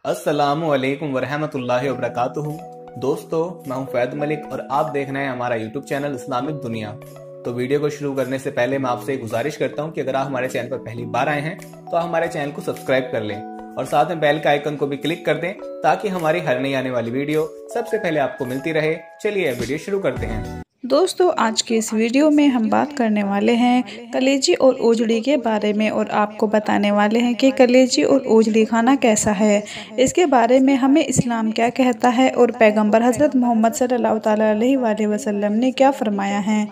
अस्सलामुअलैकुम वरहमतुल्लाहि वबरकातुहू। दोस्तों, मैं हूं फैद मलिक और आप देख रहे हैं हमारा यूट्यूब चैनल इस्लामिक दुनिया। तो वीडियो को शुरू करने से पहले मैं आपसे एक गुजारिश करता हूं कि अगर आप हमारे चैनल पर पहली बार आए हैं तो आप हमारे चैनल को सब्सक्राइब कर लें और साथ में बेल के आइकन को भी क्लिक कर दें ताकि हमारी हर नई आने वाली वीडियो सबसे पहले आपको मिलती रहे। चलिए वीडियो शुरू करते हैं। दोस्तों, आज के इस वीडियो में हम बात करने वाले हैं कलेजी और ओजड़ी के बारे में और आपको बताने वाले हैं कि कलेजी और ओजड़ी खाना कैसा है, इसके बारे में हमें इस्लाम क्या कहता है और पैगंबर हज़रत मोहम्मद सल्लल्लाहु अलैहि वसल्लम ने क्या फरमाया है।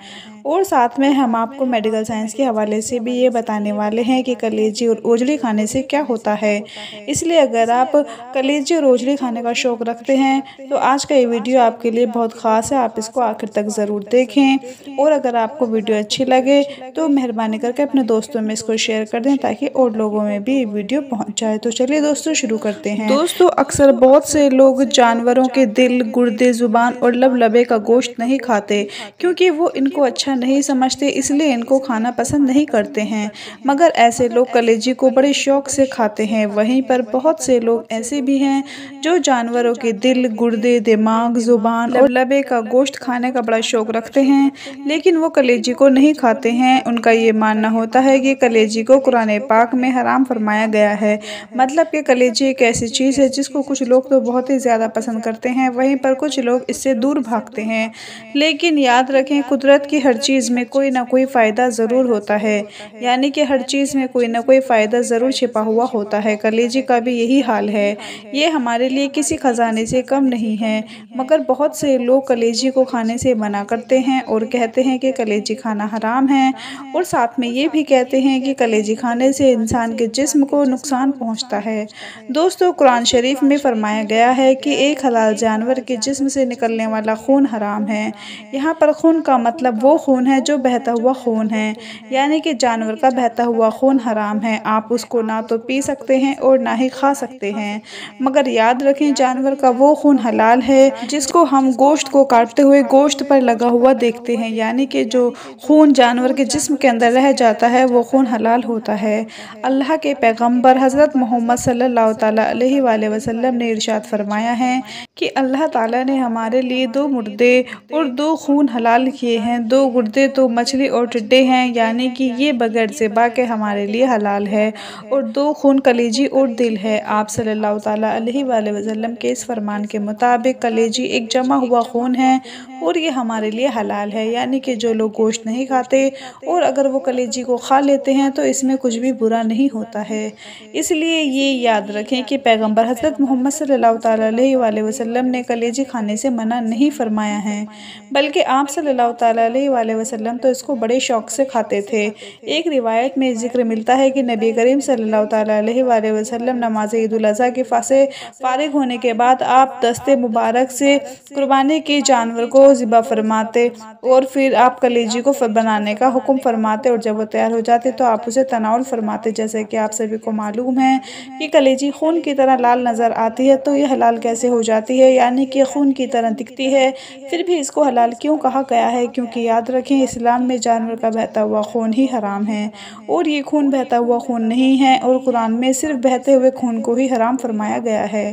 और साथ में हम आपको मेडिकल साइंस के हवाले से भी ये बताने वाले हैं कि कलेजी और ओजड़ी खाने से क्या होता है। इसलिए अगर आप कलेजी और ओजड़ी खाने का शौक़ रखते हैं तो आज का ये वीडियो आपके लिए बहुत ख़ास है, आप इसको आखिर तक ज़रूर देखें। और अगर आपको वीडियो अच्छी लगे तो मेहरबानी करके अपने दोस्तों में इसको शेयर कर दें ताकि और लोगों में भी ये वीडियो पहुंच जाए। तो चलिए दोस्तों शुरू करते हैं। दोस्तों, अक्सर बहुत से लोग जानवरों के दिल, गुर्दे, जुबान और लबे का गोश्त नहीं खाते क्योंकि वो इनको अच्छा नहीं समझते, इसलिए इनको खाना पसंद नहीं करते हैं। मगर ऐसे लोग कलेजी को बड़े शौक से खाते हैं। वहीं पर बहुत से लोग ऐसे भी हैं जो जानवरों के दिल, गुर्दे, दिमाग, जुबान और लबे का गोश्त खाने का बड़ा शौक रखते हैं, लेकिन वो कलेजी को नहीं खाते हैं। उनका ये मानना होता है कि कलेजी को कुरान पाक में हराम फरमाया गया है। मतलब कि कलेजी एक ऐसी चीज़ है जिसको कुछ लोग तो बहुत ही ज़्यादा पसंद करते हैं, वहीं पर कुछ लोग इससे दूर भागते हैं। लेकिन याद रखें, कुदरत की हर चीज़ में कोई ना कोई फ़ायदा ज़रूर होता है, यानी कि हर चीज़ में कोई ना कोई फ़ायदा ज़रूर छिपा हुआ होता है। कलेजी का भी यही हाल है, ये हमारे लिए किसी ख़जाने से कम नहीं है। मगर बहुत से लोग कलेजी को खाने से मना करते हैं और कहते हैं कि कलेजी खाना हराम है, और साथ में ये भी कहते हैं कि कलेजी खाने से इंसान के जिस्म को नुकसान पहुँचता है। दोस्तों, कुरान शरीफ में फरमाया गया है कि एक हलाल जानवर के जिस्म से निकलने वाला खून हराम है। यहाँ पर खून का मतलब वो खून है जो बहता हुआ खून है, यानी कि जानवर का बहता हुआ खून हराम है। आप उसको ना तो पी सकते हैं और ना ही खा सकते हैं। मगर याद रखें, जानवर का वो खून हलाल है जिसको हम गोश्त को काटते हुए गोश्त पर लगा हुआ देखते हैं, यानी कि जो खून जानवर के जिस्म के अंदर रह जाता है वो खून हलाल होता है। अल्लाह के पैगंबर हज़रत मोहम्मद सल्लल्लाहु अलैहि वसल्लम ने इरशाद फरमाया है कि अल्लाह ताला ने हमारे लिए 2 मुर्दे और 2 खून हलाल किए हैं। 2 गुर्दे तो मछली और टिड्डे हैं, यानी कि ये बगैर ज़िबा के हमारे लिए हलाल है, और 2 खून कलेजी और दिल है। आप सल्लल्लाहु अलैहि वसल्लम के इस फरमान के मुताबिक कलेजी एक जमा हुआ खून है और ये हमारे लिए हलाल है, यानी कि जो लोग गोश्त नहीं खाते और अगर वो कलेजी को खा लेते हैं तो इसमें कुछ भी बुरा नहीं होता है। इसलिए ये याद रखें कि पैगंबर हज़रत मोहम्मद सल्लल्लाहु अलैहि वसल्लम ने कलेजी खाने से मना नहीं फरमाया है, बल्कि आप सल्लल्लाहु अलैहि वसल्लम तो इसको बड़े शौक़ से खाते थे। एक रिवायत में जिक्र मिलता है कि नबी करीम सल्लल्लाहु अलैहि वसल्लम नमाज ईद-उल अज़हा के से फारिग होने के बाद आप दस्ते मुबारक से कुर्बानी के जानवर को ज़िबा फरमाते और फिर आप कलेजी को बनाने का हुक्म फरमाते, और जब वो तैयार हो जाते तो आप उसे तनाउल फरमाते। जैसे कि आप सभी को मालूम है कि कलेजी खून की तरह लाल नज़र आती है, तो ये हलाल कैसे हो जाती है, यानी कि खून की तरह दिखती है, फिर भी इसको हलाल क्यों कहा गया है? क्योंकि याद रखें, इस्लाम में जानवर का बहता हुआ खून ही हराम है और ये खून बहता हुआ खून नहीं है, और कुरान में सिर्फ बहते हुए खून को ही हराम फरमाया गया है।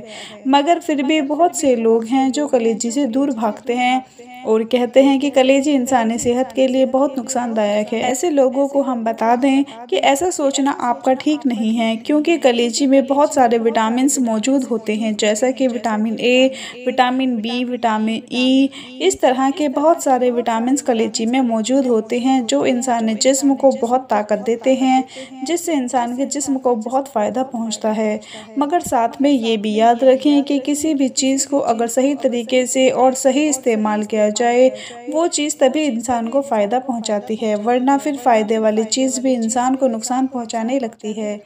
मगर फिर भी बहुत से लोग हैं जो कलेजी से दूर भागते हैं और कहते हैं कि कलेजी इंसानी सेहत के लिए बहुत नुकसानदायक है। ऐसे लोगों को हम बता दें कि ऐसा सोचना आपका ठीक नहीं है, क्योंकि कलेजी में बहुत सारे विटामिन्स मौजूद होते हैं, जैसा कि vitamin A, vitamin B, vitamin E, इस तरह के बहुत सारे विटामिन्स कलेजी में मौजूद होते हैं जो इंसानी जिस्म को बहुत ताकत देते हैं, जिससे इंसान के जिस्म को बहुत फ़ायदा पहुँचता है। मगर साथ में ये भी याद रखें कि किसी भी चीज़ को अगर सही तरीके से और सही इस्तेमाल किया जाए, वो चीज़ तभी इंसान को फ़ायदा पहुंचाती है, वरना फिर फ़ायदे वाली चीज़ भी इंसान को नुकसान पहुंचाने लगती है।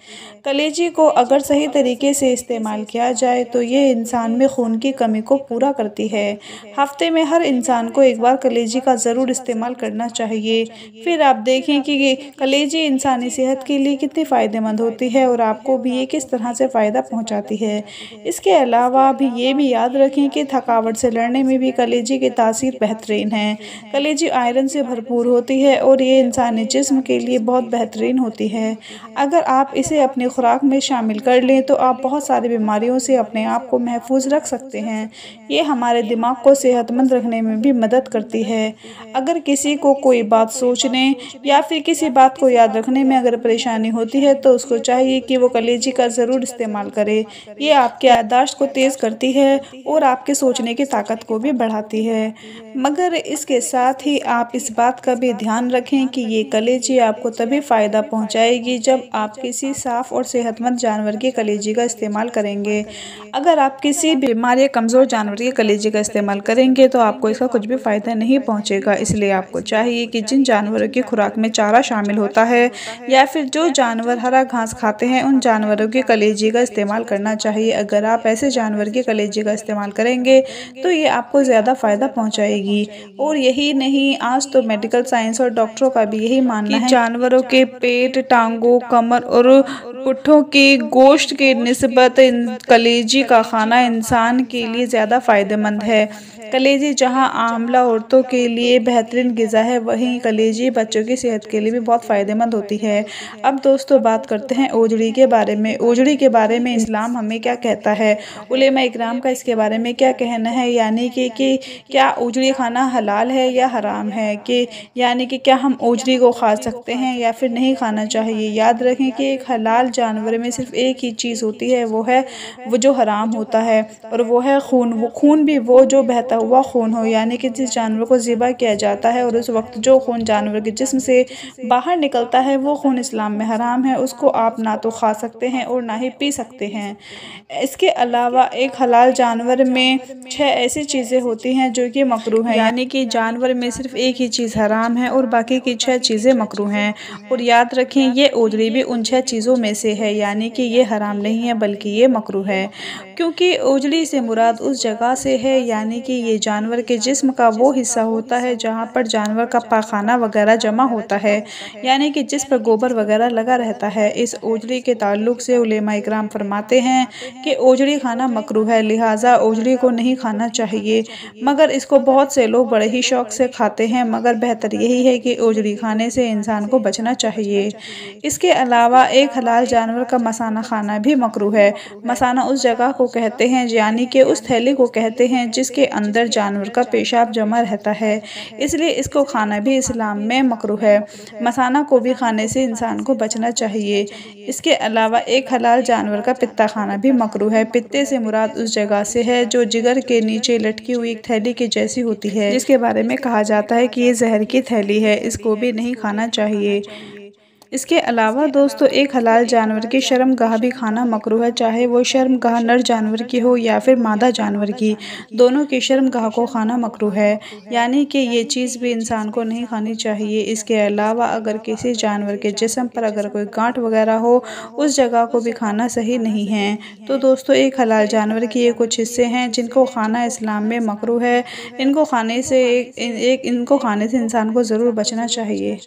कलेजी को अगर सही तरीके से इस्तेमाल किया जाए तो ये इंसान में खून की कमी को पूरा करती है। हफ्ते में हर इंसान को एक बार कलेजी का ज़रूर इस्तेमाल करना चाहिए। फिर आप देखें कि कलेजी इंसानी सेहत के लिए कितनी फ़ायदेमंद होती है और आपको भी ये किस तरह से फ़ायदा पहुँचाती है। इसके अलावा भी ये भी याद रखें कि थकावट से लड़ने में भी कलेजी की तासीर बेहतरीन है। कलेजी आयरन से भरपूर होती है और ये इंसानी जिस्म के लिए बहुत बेहतरीन होती है। अगर आप इसे अपनी खुराक में शामिल कर लें तो आप बहुत सारी बीमारियों से अपने आप को महफूज रख सकते हैं। ये हमारे दिमाग को सेहतमंद रखने में भी मदद करती है। अगर किसी को कोई बात सोचने या फिर किसी बात को याद रखने में अगर परेशानी होती है तो उसको चाहिए कि वो कलेजी का ज़रूर इस्तेमाल करे। ये आपकी याददाश्त को तेज़ करती है और आपके सोचने की ताकत को भी बढ़ाती है। मगर इसके साथ ही आप इस बात का भी ध्यान रखें कि ये कलेजी आपको तभी फ़ायदा पहुंचाएगी जब आप किसी साफ़ और सेहतमंद जानवर की कलेजी का इस्तेमाल करेंगे। अगर आप किसी बीमार या कमज़ोर जानवर की कलेजी का इस्तेमाल करेंगे तो आपको इसका कुछ भी फ़ायदा नहीं पहुंचेगा। इसलिए आपको चाहिए कि जिन जानवरों की खुराक में चारा शामिल होता है या फिर जो जानवर हरा घास खाते हैं उन जानवरों की कलेजी का इस्तेमाल करना चाहिए। अगर आप ऐसे जानवर की कलेजी का इस्तेमाल करेंगे तो ये आपको ज़्यादा फ़ायदा पहुंचाएगी। और यही नहीं, आज तो मेडिकल साइंस और डॉक्टरों का भी यही मानना है जानवरों के पेट, टांगों, कमर और पुट्ठों के गोश्त के निस्बत कलेजी का खाना इंसान के लिए ज़्यादा फ़ायदेमंद है। कलेजी जहां आमला औरतों के लिए बेहतरीन ग़िज़ा है, वहीं कलेजी बच्चों की सेहत के लिए भी बहुत फ़ायदेमंद होती है। अब दोस्तों बात करते हैं ओजड़ी के बारे में। ओजड़ी के बारे में इस्लाम हमें क्या कहता है, उलेमा इकराम का इसके बारे में क्या कहना है, यानी कि क्या ओजड़ी खाना हलाल है या हराम है, कि यानी कि क्या हम ओजड़ी को खा सकते हैं या फिर नहीं खाना चाहिए। याद रखें कि एक हलाल जानवर में सिर्फ एक ही चीज़ होती है, वो जो हराम होता है, और वो है खून। वो खून भी वो जो बहता हुआ खून हो, यानी कि जिस जानवर को ज़िबा किया जाता है और उस वक्त जो खून जानवर के जिस्म से बाहर निकलता है वो खून इस्लाम में हराम है। उसको आप ना तो खा सकते हैं और ना ही पी सकते हैं। इसके अलावा एक हलाल जानवर में 6 ऐसी चीज़ें होती हैं जो कि मकरूह हैं, यानी कि जानवर में सिर्फ एक ही चीज़ हराम है और बाकी की 6 चीज़ें मकरूह हैं। और याद रखें ये ओजड़ी भी उन 6 चीज़ों में से है, यानी कि ये हराम नहीं है बल्कि ये मकरूह है। क्योंकि ओजड़ी से मुराद उस जगह से है, यानी कि ये जानवर के जिस्म का वो हिस्सा होता है जहाँ पर जानवर का पाखाना वगैरह जमा होता है, यानी कि जिस पर गोबर वगैरह लगा रहता है। इस ओजड़ी के ताल्लुक से उलेमा इकराम फरमाते हैं कि ओजड़ी खाना मकरूह है, लिहाजा ओजड़ी को नहीं खाना चाहिए। मगर इसको बहुत से लोग बड़े ही शौक़ से खाते हैं, मगर बेहतर यही है कि ओजड़ी खाने से इंसान को बचना चाहिए। इसके अलावा एक हलाल जानवर का मसाना खाना भी मकरूह है। मसाना उस जगह को कहते हैं, यानी कि उस थैली को कहते हैं जिसके अंदर जानवर का पेशाब जमा रहता है, इसलिए इसको खाना भी इस्लाम में मकरूह है। मसाना को भी खाने से इंसान को बचना चाहिए। इसके अलावा एक हलाल जानवर का पित्ता खाना भी मकरूह है। पित्ते से मुराद उस जगह से है जो जिगर के नीचे लटकी हुई एक थैली के जैसी होती है, जिसके बारे में कहा जाता है कि ये जहर की थैली है, इसको भी नहीं खाना चाहिए। इसके अलावा दोस्तों एक हलाल जानवर की शर्मगाह भी खाना मकरूह है, चाहे वो शर्मगाह नर जानवर की हो या फिर मादा जानवर की, दोनों की शर्मगाह को खाना मकरूह है, यानी कि ये चीज़ भी इंसान को नहीं खानी चाहिए। इसके अलावा अगर किसी जानवर के जिस्म पर अगर कोई गांठ वगैरह हो, उस जगह को भी खाना सही नहीं है। तो दोस्तों एक हलाल जानवर की ये कुछ हिस्से हैं जिनको खाना इस्लाम में मकरूह है। इनको खाने से इंसान को ज़रूर बचना चाहिए।